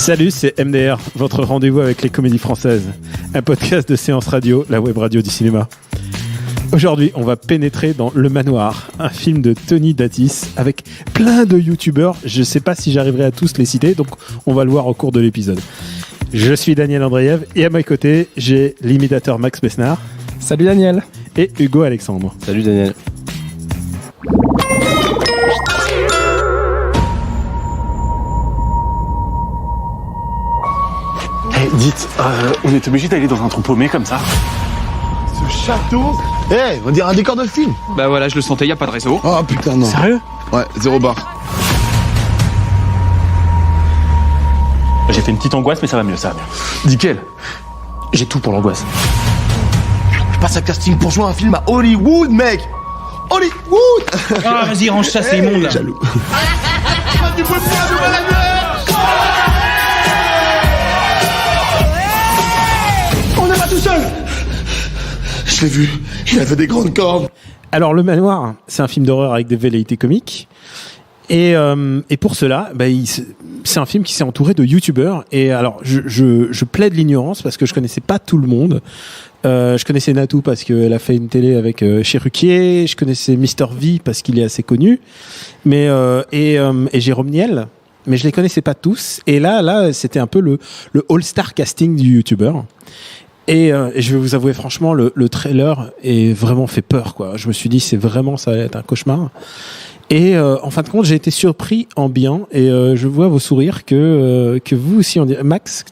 Salut, c'est MDR, votre rendez-vous avec les comédies françaises. Un podcast de Séance Radio, la web radio du cinéma. Aujourd'hui, on va pénétrer dans Le Manoir, un film de Tony Datis avec plein de youtubeurs. Je ne sais pas si j'arriverai à tous les citer, donc on va le voir au cours de l'épisode. Je suis Daniel Andreev et à mes côtés, j'ai l'imitateur Max Besnard. Salut Daniel. Et Hugo Alexandre. Salut Daniel. Hey, dites, on est obligé d'aller dans un trou paumé comme ça? Ce château? On dirait un décor de film. Bah voilà, je le sentais, y a pas de réseau. Oh putain, non. Sérieux? Ouais, 0 bar. J'ai fait une petite angoisse, mais ça va mieux, ça va mieux. Dis quel? J'ai tout pour l'angoisse. Je passe à casting pour jouer un film à Hollywood, mec. Hollywood. Ah, vas-y, range ça, c'est immonde là. Jaloux. On n'est pas tout seul. Je l'ai vu, il avait des grandes cornes. Alors, Le Manoir, c'est un film d'horreur avec des velléités comiques. Et pour cela, c'est un film qui s'est entouré de youtubeurs. Et alors, je plaide l'ignorance parce que je connaissais pas tout le monde. Je connaissais Natou parce qu'elle a fait une télé avec Cherruquier. Je connaissais Mister V parce qu'il est assez connu. Mais et Jérôme Niel. Mais je les connaissais pas tous. Et là, c'était un peu le all-star casting du youtubeur. Et je vais vous avouer franchement, le trailer est vraiment fait peur, quoi. Je me suis dit, ça va être un cauchemar. Et en fin de compte, j'ai été surpris en bien. Et je vois vos sourires que vous aussi, on dirait. Max,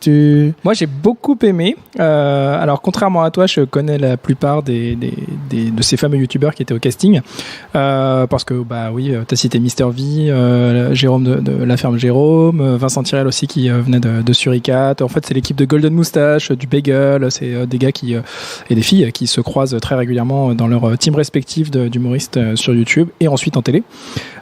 Moi, j'ai beaucoup aimé. Alors, contrairement à toi, je connais la plupart de ces fameux youtubeurs qui étaient au casting. Parce que, bah oui, t'as cité Mister V, Jérôme de La Ferme Jérôme, Vincent Tirel aussi qui venait de Suricat. En fait, c'est l'équipe de Golden Moustache, du Bagel. C'est des gars et des filles qui se croisent très régulièrement dans leur team respectif d'humoristes sur YouTube et ensuite en télé.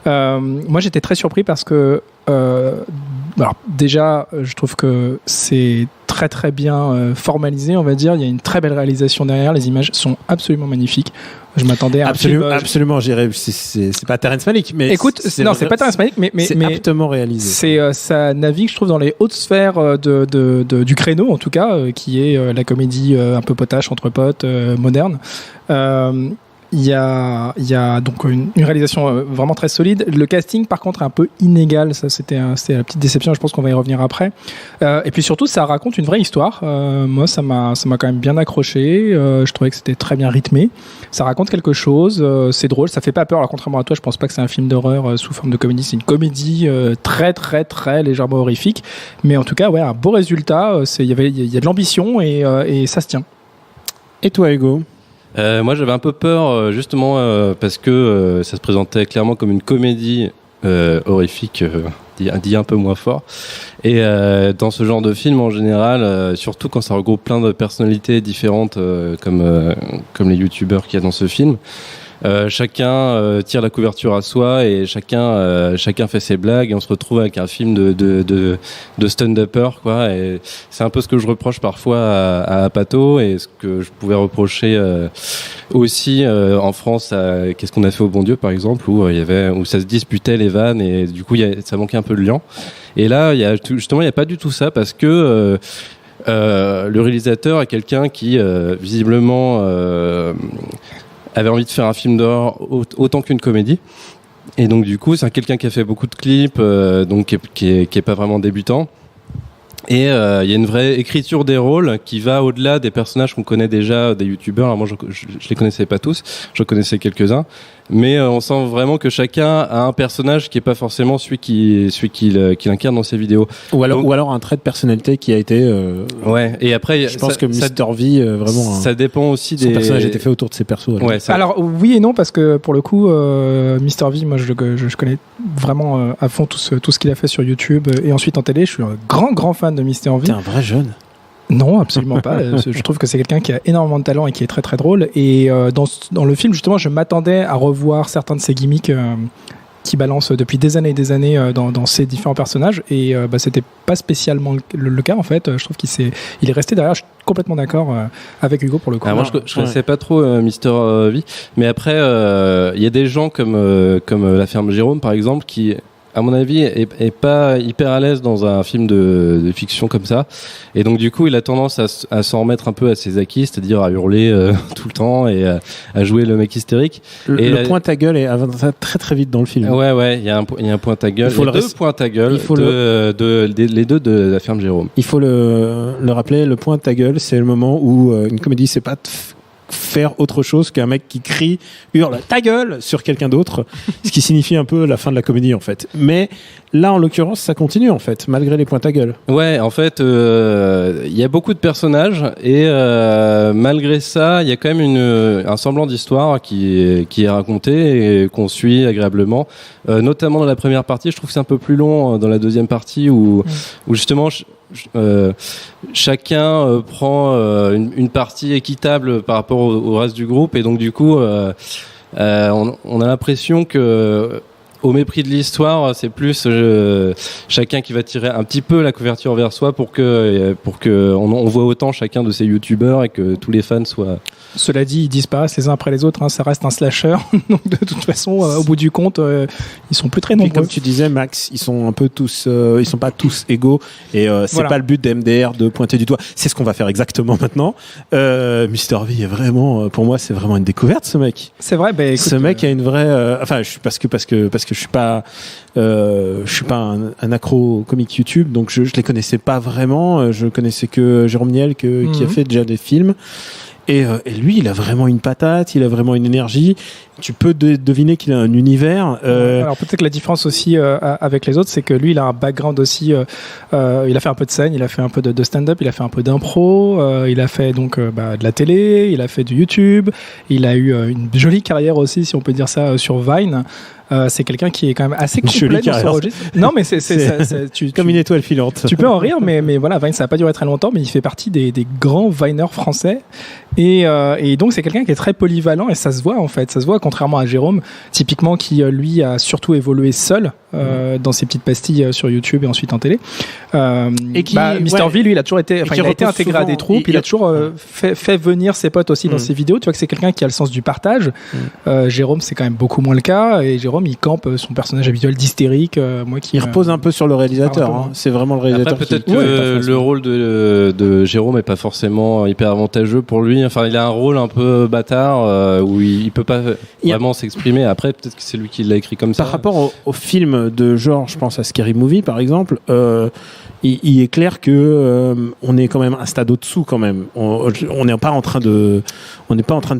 Moi, j'étais très surpris parce que alors déjà, je trouve que c'est très très bien formalisé, on va dire. Il y a une très belle réalisation derrière. Les images sont absolument magnifiques. Je m'attendais à absolument. J'irais. C'est pas Terrence Malick, mais écoute, c'est pas Terrence Malick, mais c'est aptement réalisé. Ça navigue, je trouve, dans les hautes sphères du créneau, en tout cas, qui est la comédie un peu potache entre potes, moderne. Il y a donc une réalisation vraiment très solide. Le casting, par contre, est un peu inégal. Ça, c'était la petite déception. Je pense qu'on va y revenir après. Et puis surtout, ça raconte une vraie histoire. Moi, ça m'a quand même bien accroché. Je trouvais que c'était très bien rythmé. Ça raconte quelque chose. C'est drôle. Ça fait pas peur. Alors, contrairement à toi, je pense pas que c'est un film d'horreur sous forme de comédie. C'est une comédie très, très, très légèrement horrifique. Mais en tout cas, ouais, un beau résultat. Il y a de l'ambition et ça se tient. Et toi, Hugo? Moi, j'avais un peu peur, justement, parce que ça se présentait clairement comme une comédie horrifique, dit un peu moins fort. Et dans ce genre de film, en général, surtout quand ça regroupe plein de personnalités différentes, comme les youtubeurs qu'il y a dans ce film, chacun tire la couverture à soi et chacun fait ses blagues et on se retrouve avec un film de stand-upper, quoi. Et c'est un peu ce que je reproche parfois à Apato et ce que je pouvais reprocher aussi en France à Qu'est-ce qu'on a fait au bon Dieu, par exemple, où ça se disputait les vannes et du coup ça manquait un peu de liant. Et là, il y a pas du tout ça parce que le réalisateur est quelqu'un qui visiblement avait envie de faire un film d'horreur autant qu'une comédie. Et donc du coup, c'est quelqu'un qui a fait beaucoup de clips, donc qui est pas vraiment débutant. Et il y a une vraie écriture des rôles qui va au-delà des personnages qu'on connaît déjà des youtubeurs. Alors moi, je les connaissais pas tous, je connaissais quelques-uns, mais on sent vraiment que chacun a un personnage qui est pas forcément celui qu'il incarne dans ses vidéos. Ou alors un trait de personnalité qui a été. Ouais. Et après, je pense que Mister V vraiment. Ça dépend aussi son personnage était fait autour de ses persos. Ouais. Alors oui et non parce que pour le coup, Mister V, moi je connais vraiment à fond tout ce qu'il a fait sur YouTube et ensuite en télé. Je suis un grand fan de Mister V. T'es un vrai jeune. Non, absolument pas. Je trouve que c'est quelqu'un qui a énormément de talent et qui est très très drôle. Et dans le film, justement, je m'attendais à revoir certains de ses gimmicks qui balance depuis des années et des années dans ces différents personnages. Et c'était pas spécialement le cas, en fait. Je trouve il est resté derrière. Je suis complètement d'accord avec Hugo pour le coup. Alors moi, je connaissais pas trop Mister V, mais après, il y a des gens comme La Ferme Jérôme, par exemple, qui à mon avis, est pas hyper à l'aise dans un film de fiction comme ça. Et donc, du coup, il a tendance à s'en remettre un peu à ses acquis, c'est-à-dire à hurler tout le temps et à jouer le mec hystérique. Le point ta gueule est ça très très vite dans le film. Ouais, il y a un point ta gueule. Il faut deux points ta gueule. Il faut les deux de la ferme Jérôme. Il faut le rappeler, le point ta gueule, c'est le moment où une comédie, c'est pas faire autre chose qu'un mec qui crie, hurle ta gueule sur quelqu'un d'autre, ce qui signifie un peu la fin de la comédie en fait. Mais là en l'occurrence ça continue en fait, malgré les points ta gueule. Ouais, en fait, il y a beaucoup de personnages et malgré ça, il y a quand même un semblant d'histoire qui est raconté et qu'on suit agréablement. Notamment dans la première partie, je trouve que c'est un peu plus long dans la deuxième partie où justement chacun prend une partie équitable par rapport au reste du groupe et donc du coup on a l'impression que au mépris de l'histoire, c'est plus chacun qui va tirer un petit peu la couverture vers soi pour que on voit autant chacun de ces youtubeurs et que tous les fans soient. Cela dit, ils disparaissent les uns après les autres, hein, ça reste un slasher, donc de toute façon, au bout du compte, ils sont plus très Et nombreux. comme tu disais, Max, ils sont un peu tous, ils sont pas tous égaux, et c'est Voilà. pas le but d'MDR de pointer du doigt. C'est ce qu'on va faire exactement maintenant. Mr V est vraiment, pour moi, c'est vraiment une découverte, ce mec. C'est vrai, bah, écoute, Ce mec a une vraie, enfin, parce que je suis pas un accro comique YouTube, donc je les connaissais pas vraiment. Je connaissais que Jérôme Niel qui a fait déjà des films. Et lui, il a vraiment une patate, il a vraiment une énergie. Tu peux deviner qu'il a un univers. Alors peut-être que la différence aussi avec les autres, c'est que lui, il a un background aussi. Il a fait un peu de scène, il a fait un peu de stand-up, il a fait un peu d'impro, il a fait donc de la télé, il a fait du YouTube, il a eu une jolie carrière aussi, si on peut dire ça, sur Vine. C'est quelqu'un qui est quand même assez complet dans son registre. Non, mais c'est comme une étoile filante. Tu peux en rire, mais voilà, Vine, ça n'a pas duré très longtemps, mais il fait partie des grands Vineurs français. Et donc, c'est quelqu'un qui est très polyvalent et ça se voit, en fait. Ça se voit, contrairement à Jérôme, typiquement, qui, lui, a surtout évolué seul dans ses petites pastilles sur YouTube et ensuite en télé. Et qui, Mr. V, lui, il a toujours été, il a été intégré à des troupes, il a toujours fait venir ses potes aussi dans ses vidéos. Tu vois que c'est quelqu'un qui a le sens du partage. Jérôme, c'est quand même beaucoup moins le cas. Et Jérôme, il campe son personnage habituel d'hystérique. Il repose un peu sur le réalisateur. Hein. C'est vraiment le réalisateur. Après, peut-être que le rôle de Jérôme est pas forcément hyper avantageux pour lui. Enfin, il a un rôle un peu bâtard où il peut pas vraiment s'exprimer. Après, peut-être que c'est lui qui l'a écrit comme ça. Par rapport au film de genre, je pense à Scary Movie par exemple, il est clair que on est quand même un stade au-dessous quand même. On n'est pas en train de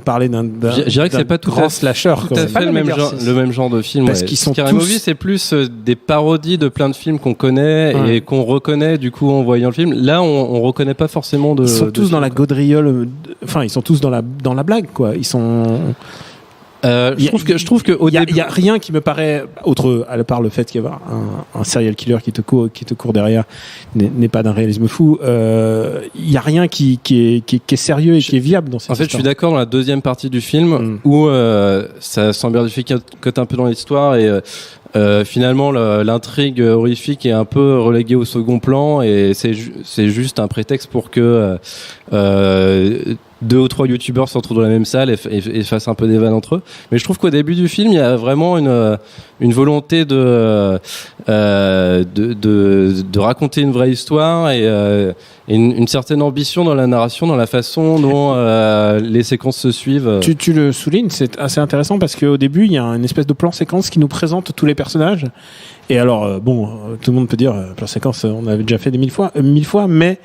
parler d'un je dirais que c'est pas tout grand à slasher. Tout à fait le même genre de film. Parce qu'ils sont Scary tous... Movie, c'est plus des parodies de plein de films qu'on connaît et qu'on reconnaît du coup en voyant le film. Là, on reconnaît pas forcément de. Ils sont tous dans la gaudriole. Enfin, ils sont tous dans la blague quoi. Ils sont. Je trouve que il y a rien qui me paraît autre à part le fait qu'il y a un serial killer qui te court derrière n'est pas d'un réalisme fou. Il y a rien qui est sérieux et qui est viable dans cette histoire. Je suis d'accord dans la deuxième partie du film où ça s'emberdificote un peu dans l'histoire et finalement l'intrigue horrifique est un peu reléguée au second plan et c'est juste un prétexte pour que 2 ou 3 youtubeurs se retrouvent dans la même salle et fassent un peu des vannes entre eux. Mais je trouve qu'au début du film, il y a vraiment une volonté de raconter une vraie histoire et une certaine ambition dans la narration, dans la façon dont les séquences se suivent. Tu le soulignes, c'est assez intéressant parce qu'au début, il y a une espèce de plan séquence qui nous présente tous les personnages. Et alors, tout le monde peut dire, plan séquence, on avait déjà fait des mille fois, mais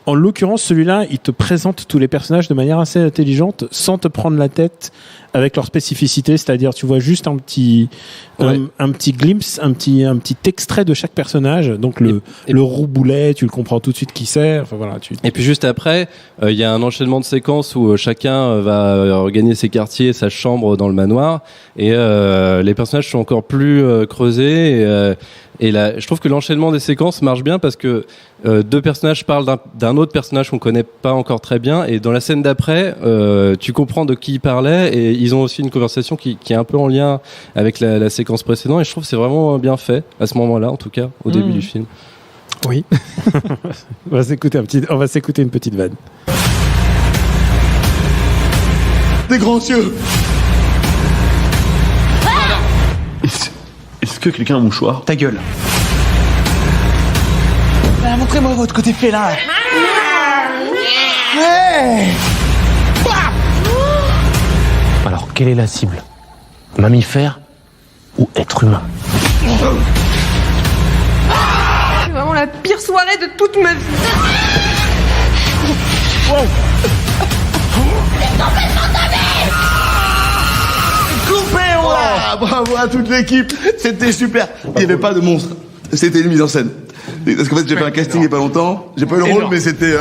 en l'occurrence, celui-là, il te présente tous les personnages de manière assez intelligente, sans te prendre la tête avec leur spécificité. C'est-à-dire, tu vois juste un petit glimpse, un petit extrait de chaque personnage. Donc le roux boulet, tu le comprends tout de suite qui c'est. Enfin voilà. Et puis juste après, il y a un enchaînement de séquences où chacun va regagner ses quartiers, sa chambre dans le manoir, et les personnages sont encore plus creusés. Et là, je trouve que l'enchaînement des séquences marche bien parce que 2 personnages parlent d'un autre personnage qu'on connaît pas encore très bien, et dans la scène d'après, tu comprends de qui ils parlaient, et ils ont aussi une conversation qui est un peu en lien avec la séquence précédente, et je trouve que c'est vraiment bien fait à ce moment-là, en tout cas, au début du film. Oui. On va s'écouter une petite vanne. Des grands yeux. Est-ce que quelqu'un a un mouchoir? Ta gueule. Bah, montrez-moi votre côté félin. Ouais. Alors, quelle est la cible? Mammifère ou être humain? C'est vraiment la pire soirée de toute ma vie. Coupé, voilà. Bravo à toute l'équipe. C'était super. Il n'y avait pas de monstre. C'était une mise en scène. Parce qu'en fait, j'ai fait un casting il n'y a pas longtemps. J'ai pas eu le rôle, mais c'était...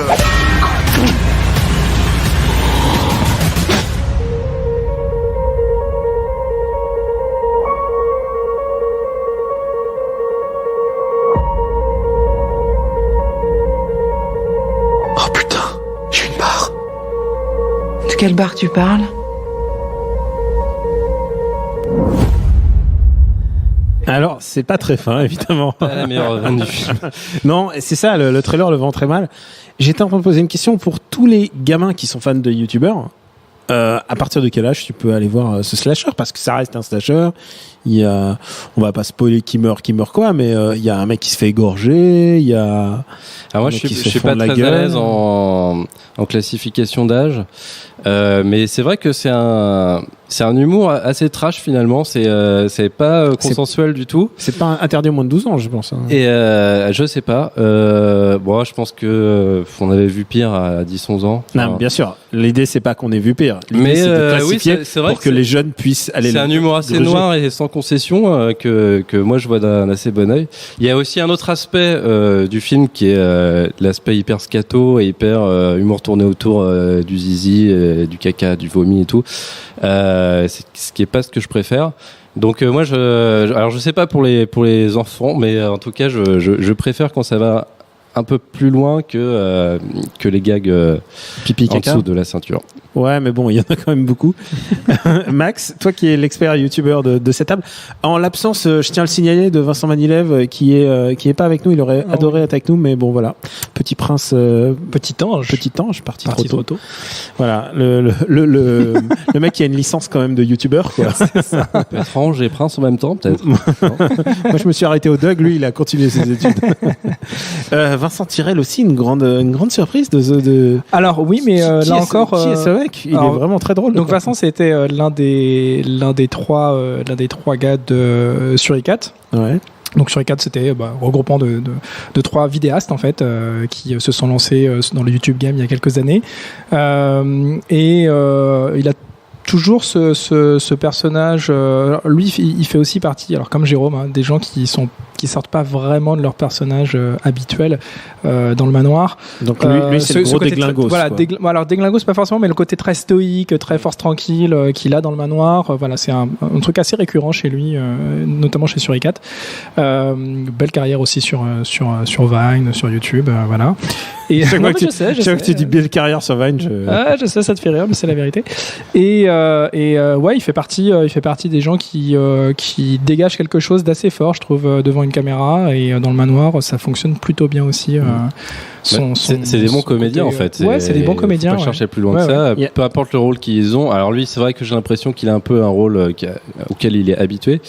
Oh putain, j'ai une barre. De quel bar tu parles? Alors, c'est pas très fin, évidemment. Pas la meilleure vanne du film. Non, c'est ça, le trailer le vend très mal. J'étais en train de poser une question pour tous les gamins qui sont fans de youtubeurs. À partir de quel âge tu peux aller voir ce slasher? Parce que ça reste un slasher. Il y a, on va pas spoiler qui meurt quoi, mais il y a un mec qui se fait égorger, il y a. Alors moi, je suis pas très à l'aise en classification d'âge, mais c'est vrai que c'est un humour assez trash finalement. C'est pas consensuel du tout. C'est pas interdit au moins de 12 ans, je pense. Hein. Et je sais pas. Bon, je pense que on avait vu pire à 10-11 ans. Non, bien sûr. L'idée c'est pas qu'on ait vu pire. L'idée Mais c'est de oui, classifier c'est vrai pour que les jeunes puissent aller. C'est un humour assez noir et sans concession que moi je vois d'un assez bon œil. Il y a aussi un autre aspect du film qui est l'aspect hyper scato et hyper humour tourné autour du zizi, du caca, du vomi et tout. C'est ce qui est pas ce que je préfère. Donc moi alors je sais pas pour les enfants, mais en tout cas je préfère quand ça va un peu plus loin que les gags pipi en caca dessous de la ceinture. Ouais, mais bon, il y en a quand même beaucoup. Max, toi qui es l'expert youtubeur de cette table, en l'absence, je tiens à le signaler, de Vincent Manilev qui est pas avec nous, il aurait adoré être avec nous, mais bon voilà, Petit Prince, Petit ange, parti trop tôt. Voilà, le mec qui a une licence quand même de youtubeur, quoi. C'est ça. Peut-être Ange et Prince en même temps, peut-être. Moi, je me suis arrêté au Doug, lui, il a continué ses études. Vincent Tirel aussi, une grande surprise de... Alors oui, mais là encore, qui est ce mec? Il est vraiment très drôle. Donc Vincent, c'était l'un des trois gars de Suricat. Ouais. Donc Suricat, c'était regroupement de trois vidéastes en fait qui se sont lancés dans le YouTube game il y a quelques années. Il a toujours ce personnage. Lui, il fait aussi partie, alors comme Jérôme, hein, des gens qui sortent pas vraiment de leur personnage habituel dans le manoir. Donc lui c'est le gros déglingos. Voilà, alors déglingos pas forcément, mais le côté très stoïque, très force tranquille qu'il a dans le manoir. Voilà, c'est un truc assez récurrent chez lui, notamment chez Suricat. Belle carrière aussi sur Vine, sur YouTube, voilà. Et chaque fois que tu dis belle carrière sur Vine, je sais, ça te fait rire, mais c'est la vérité. Ouais, il fait partie des gens qui dégagent quelque chose d'assez fort, je trouve, devant une caméra, et dans le manoir, ça fonctionne plutôt bien aussi. C'est des bons comédiens en fait. Ouais, c'est des bons comédiens. Faut pas chercher plus loin que ça. Peu importe le rôle qu'ils ont. Alors lui, c'est vrai que j'ai l'impression qu'il a un peu un rôle auquel il est habitué.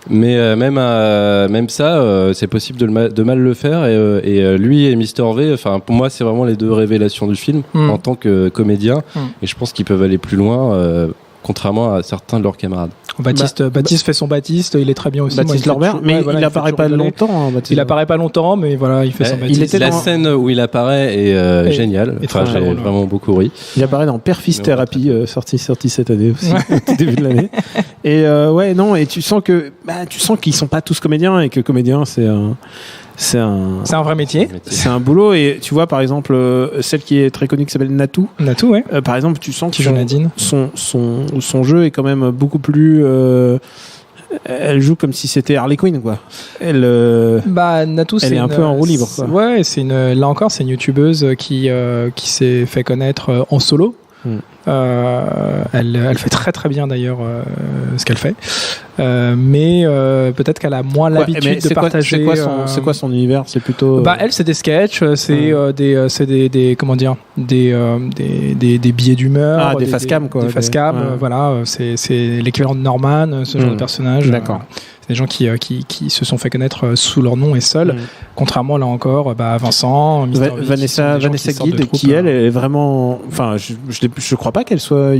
Mais même ça, c'est possible de mal le faire. Et lui et Mr V, enfin pour moi, c'est vraiment les deux révélations du film en tant que comédien. Et je pense qu'ils peuvent aller plus loin, contrairement à certains de leurs camarades. Baptiste fait son Baptiste, il est très bien aussi. Baptiste Lorbert, mais il apparaît pas longtemps. Il apparaît pas longtemps, mais voilà, il fait son Baptiste. La scène où il apparaît est géniale. Enfin, j'ai vraiment beaucoup ri. Il apparaît dans Perfis Therapy, sorti cette année aussi, au début de l'année. Et et tu sens qu'ils sont pas tous comédiens et que comédien c'est un vrai métier. C'est un boulot. Et tu vois, par exemple, celle qui est très connue qui s'appelle Natou. Natou, ouais. Par exemple, tu sens que son jeu est quand même beaucoup plus. Elle joue comme si c'était Harley Quinn, quoi. Natou, elle est un peu en roue libre, quoi. Ouais, là encore, c'est une youtubeuse qui s'est fait connaître en solo. Elle fait très très bien d'ailleurs ce qu'elle fait, mais peut-être qu'elle a moins l'habitude de partager. C'est quoi son univers? C'est plutôt. Elle, c'est des sketchs, c'est des comment dire, des billets d'humeur, des facecam quoi. Des facecam, voilà, c'est l'équivalent de Norman, ce genre de personnage. D'accord. C'est des gens qui se sont fait connaître sous leur nom et seuls, contrairement là encore à Vincent, Mister V, Vanessa Guide, qui elle est vraiment, enfin, je crois pas qu'elle soit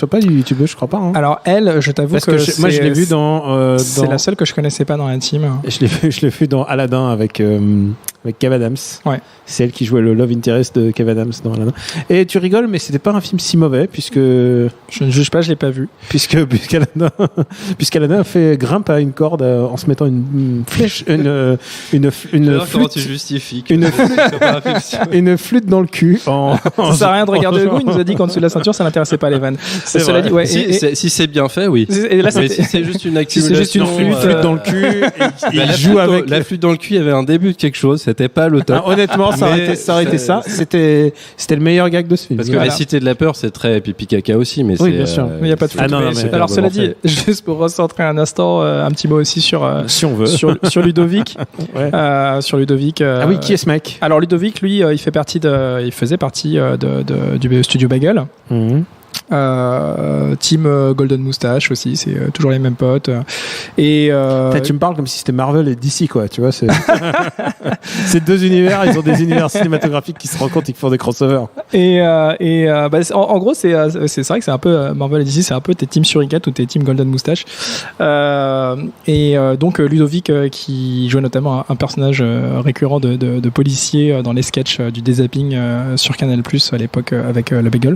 pas youtubeuse, je crois pas. Hein. Alors elle, je t'avoue que moi je l'ai vu dans c'est la seule que je connaissais pas dans la team. Je l'ai vu dans Aladdin avec Kev Adams. Ouais. C'est elle qui jouait le love interest de Kev Adams dans Aladdin. Et tu rigoles, mais c'était pas un film si mauvais puisque je ne juge pas, je l'ai pas vu. Puisqu'Aladdin fait grimpe à une corde en se mettant une flèche, une comment flûte, tu justifies une flûte dans le cul. Ça sert à rien de regarder le goût. Il nous a dit qu'en dessous de la ceinture, ça l'intéressait pas les vannes. Cela dit, ouais. Si c'est bien fait, oui. Et là, mais si c'est juste une accumulation, c'est juste une flûte dans le cul. Il joue avec la flûte dans le cul. Il y avait un début de quelque chose. C'était pas le top. Honnêtement, ça aurait été ça. C'était le meilleur gag de ce film. Parce que La Cité de la Peur, c'est très pipi caca aussi, mais oui, bien sûr. Il n'y a pas de flûte. Alors cela dit, juste pour recentrer un instant, un petit mot aussi sur si on veut sur Ludovic. Sur Ludovic. Ah oui, qui est ce mec? Alors Ludovic, lui, il faisait partie du studio Bagel. Team Golden Moustache aussi, c'est toujours les mêmes potes. Et tu me parles comme si c'était Marvel et DC, quoi. Tu vois, c'est deux univers, ils ont des univers cinématographiques qui se rencontrent et qui font des crossovers. En gros, c'est vrai que c'est un peu Marvel et DC, c'est un peu tes teams Shuriken ou tes teams Golden Moustache. Donc Ludovic qui jouait notamment un personnage récurrent de policier dans les sketchs du dézapping sur Canal+ à l'époque avec le Bagel.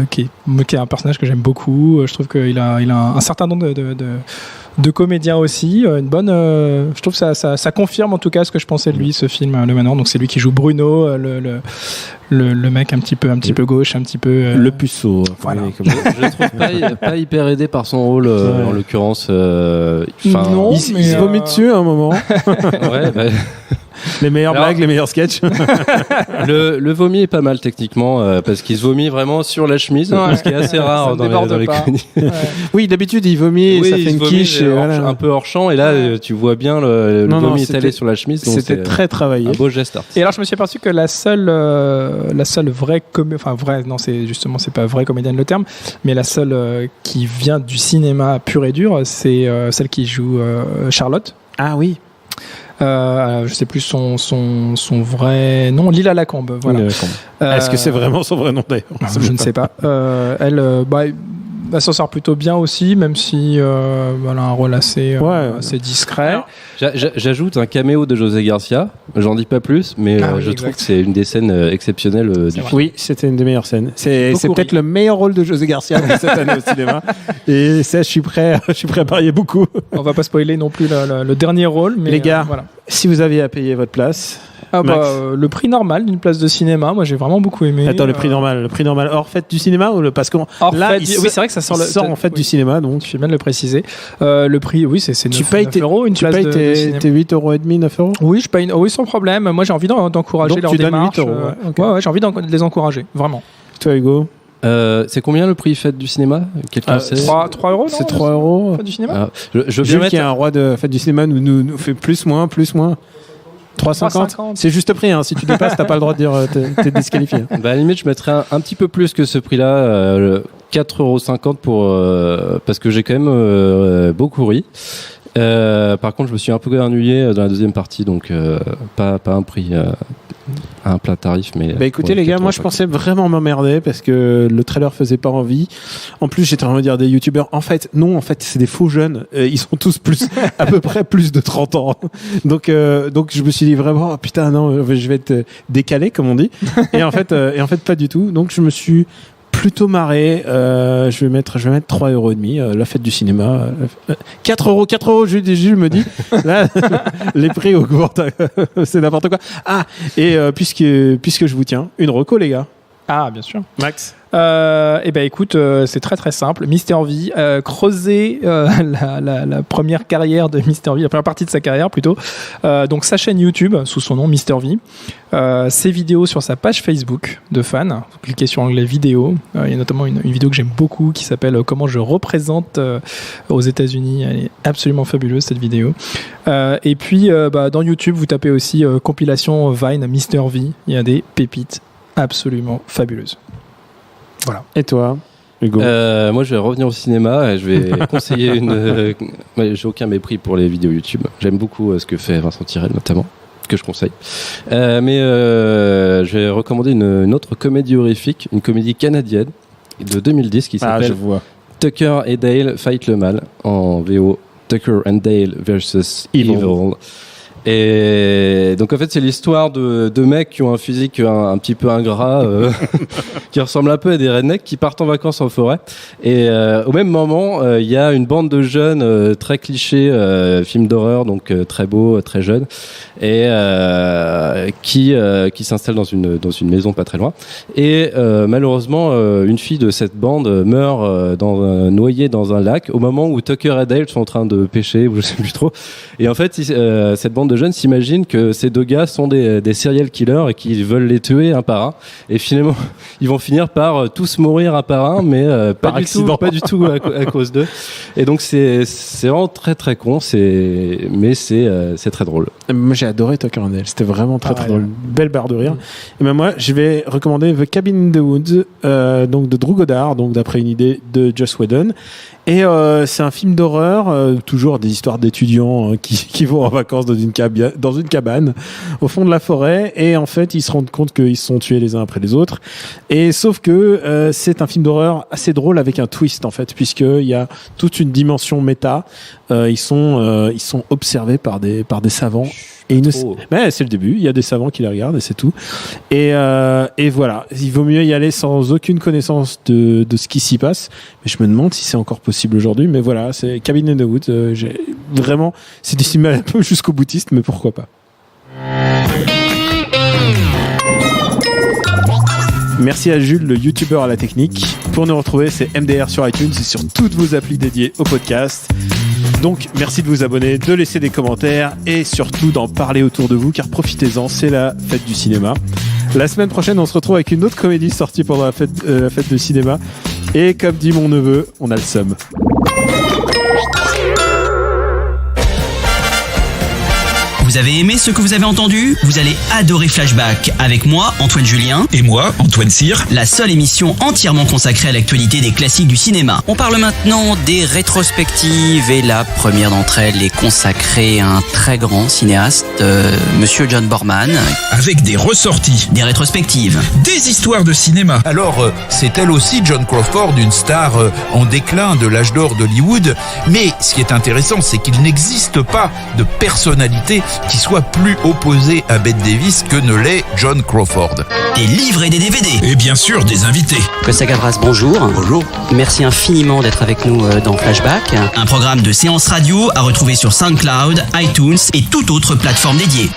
Qui est un personnage que j'aime beaucoup. Je trouve qu'il a un certain nombre de comédiens aussi. Une bonne. Je trouve que ça confirme en tout cas ce que je pensais de lui, ce film Le Manoir. Donc c'est lui qui joue Bruno, le mec un petit peu gauche, un petit peu le puceau. Voilà. Je le trouve pas hyper aidé par son rôle en l'occurrence. Non, il se vomit dessus à un moment. Ouais. Les meilleures blagues, les meilleurs sketchs. Le vomi est pas mal techniquement parce qu'il se vomit vraiment sur la chemise, ce qui est assez rare dans les comédies. Ouais. Oui, d'habitude il vomit et ça fait une quiche un peu hors champ, et là tu vois bien le vomi étalé sur la chemise. C'était très travaillé. Un beau geste artistique. Et alors je me suis aperçu que la seule vraie c'est pas vraie comédienne le terme, mais la seule qui vient du cinéma pur et dur, c'est celle qui joue Charlotte. Ah oui. Je sais plus son vrai nom, Lila Lacombe. Voilà. Est-ce que c'est vraiment son vrai nom d'ailleurs? Je ne sais pas. Elle s'en sort plutôt bien aussi, même si elle a un rôle assez discret. Alors, j'ajoute un caméo de José Garcia. J'en dis pas plus, mais je trouve que c'est une des scènes exceptionnelles du film. Oui, c'était une des meilleures scènes. C'est peut-être le meilleur rôle de José Garcia de cette année au cinéma. Et ça, je suis prêt à parier beaucoup. On va pas spoiler non plus le dernier rôle, mais les gars, voilà. Si vous aviez à payer votre place. Le prix normal d'une place de cinéma, moi j'ai vraiment beaucoup aimé. Attends, le prix normal hors fête du cinéma ou parce qu'on là oui, c'est vrai que ça sort en fait du cinéma, donc tu fais bien de le préciser. Le prix, oui, c'est 9 euros une place de cinéma. Tes 8,5 €, 9 €. Oui, je paye. Oui, sans problème. Moi, j'ai envie d'encourager leur démarche. 8 €. Ouais, j'ai envie de les encourager, vraiment. Toi, Hugo. C'est combien le prix fête du cinéma? Quelqu'un sait? 3 €. C'est 3 €. Fête du cinéma. Je veux bien qu'il y a un roi de fête du cinéma nous fait plus moins. 3,50. C'est juste prix, hein. Si tu dépasses, t'as pas le droit de dire t'es disqualifié. À la limite, je mettrais un petit peu plus que ce prix-là, 4,50 € parce que j'ai quand même beaucoup ri. Par contre, je me suis un peu ennuyé dans la deuxième partie, donc pas un prix, un plat tarif. Mais écoutez les gars, moi je pensais vraiment m'emmerder parce que le trailer faisait pas envie. En plus, j'étais en train de dire des youtubeurs. En fait, c'est des faux jeunes. Ils sont tous à peu près plus de 30 ans. Donc je me suis dit vraiment, oh, putain non, je vais être décalé comme on dit. Et en fait, pas du tout. Donc je me suis plutôt marré. Je vais mettre 3,5 €. La fête du cinéma. 4 €, je me dis. Là, les prix augmentent. C'est n'importe quoi. Ah, et puisque je vous tiens, une reco, les gars. Ah, bien sûr. Max. Écoute, c'est très très simple. Mister V, creuser la première carrière de Mister V, la première partie de sa carrière plutôt. Donc sa chaîne YouTube sous son nom Mister V, ses vidéos sur sa page Facebook de fans. Vous cliquez sur l'onglet vidéo. Il y a notamment une vidéo que j'aime beaucoup qui s'appelle Comment je représente aux États-Unis. Elle est absolument fabuleuse cette vidéo. Et puis dans YouTube, vous tapez aussi compilation Vine Mister V. Il y a des pépites absolument fabuleuses. Voilà. Et toi, Hugo. Moi, je vais revenir au cinéma et je vais conseiller une. J'ai aucun mépris pour les vidéos YouTube. J'aime beaucoup ce que fait Vincent Tirel, notamment, que je conseille. Mais je vais recommander une autre comédie horrifique, une comédie canadienne de 2010 qui s'appelle je vois. Tucker et Dale Fight le Mal, en VO Tucker and Dale versus Evil. Et donc en fait c'est l'histoire de deux mecs qui ont un physique un petit peu ingrat, qui ressemblent un peu à des rednecks, qui partent en vacances en forêt. Et au même moment il y a une bande de jeunes très clichés, film d'horreur, donc très beau, très jeunes, et qui s'installent dans une maison pas très loin. Et malheureusement une fille de cette bande meurt noyée dans un lac au moment où Tucker et Dale sont en train de pêcher, ou je sais plus trop. Et en fait cette bande de jeunes s'imaginent que ces deux gars sont des serial killers et qu'ils veulent les tuer un par un. Et finalement, ils vont finir par tous mourir un par un, mais pas du tout à cause d'eux. Et donc c'est vraiment très très con. Mais c'est très drôle. Moi j'ai adoré Tucker and Dale. C'était vraiment très très drôle. Belle barre de rire. Et ben moi je vais recommander The Cabin in the Woods, donc de Drew Goddard, donc d'après une idée de Joss Whedon. Et c'est un film d'horreur, toujours des histoires d'étudiants qui vont en vacances dans une cabane au fond de la forêt, et en fait ils se rendent compte qu'ils se sont tués les uns après les autres. Et sauf que c'est un film d'horreur assez drôle avec un twist en fait, puisqu'il y a toute une dimension méta. Ils sont observés par des savants. Et c'est le début, il y a des savants qui les regardent et c'est tout. Et voilà, il vaut mieux y aller sans aucune connaissance de ce qui s'y passe. Mais je me demande si c'est encore possible aujourd'hui. Mais voilà, c'est Cabin in the Woods. C'est des films un peu jusqu'au boutiste, mais pourquoi pas. Merci à Jules, le youtubeur à la technique. Pour nous retrouver, c'est MDR sur iTunes et sur toutes vos applis dédiées au podcast. Donc, merci de vous abonner, de laisser des commentaires et surtout d'en parler autour de vous, car profitez-en, c'est la fête du cinéma. La semaine prochaine, on se retrouve avec une autre comédie sortie pendant la fête du cinéma. Et comme dit mon neveu, on a le seum. Vous avez aimé ce que vous avez entendu ? Vous allez adorer Flashback avec moi, Antoine Julien. Et moi, Antoine Cyr. La seule émission entièrement consacrée à l'actualité des classiques du cinéma. On parle maintenant des rétrospectives et la première d'entre elles est consacrée à un très grand cinéaste, Monsieur John Borman. Avec des ressorties. Des rétrospectives. Des histoires de cinéma. Alors, c'est elle aussi, Joan Crawford, une star en déclin de l'âge d'or d'Hollywood. Mais ce qui est intéressant, c'est qu'il n'existe pas de personnalité qui soit plus opposé à Bette Davis que ne l'est Joan Crawford. Des livres et des DVD. Et bien sûr, des invités. Costa Gavras, bonjour. Bonjour. Merci infiniment d'être avec nous dans Flashback. Un programme de séance radio à retrouver sur SoundCloud, iTunes et toute autre plateforme dédiée.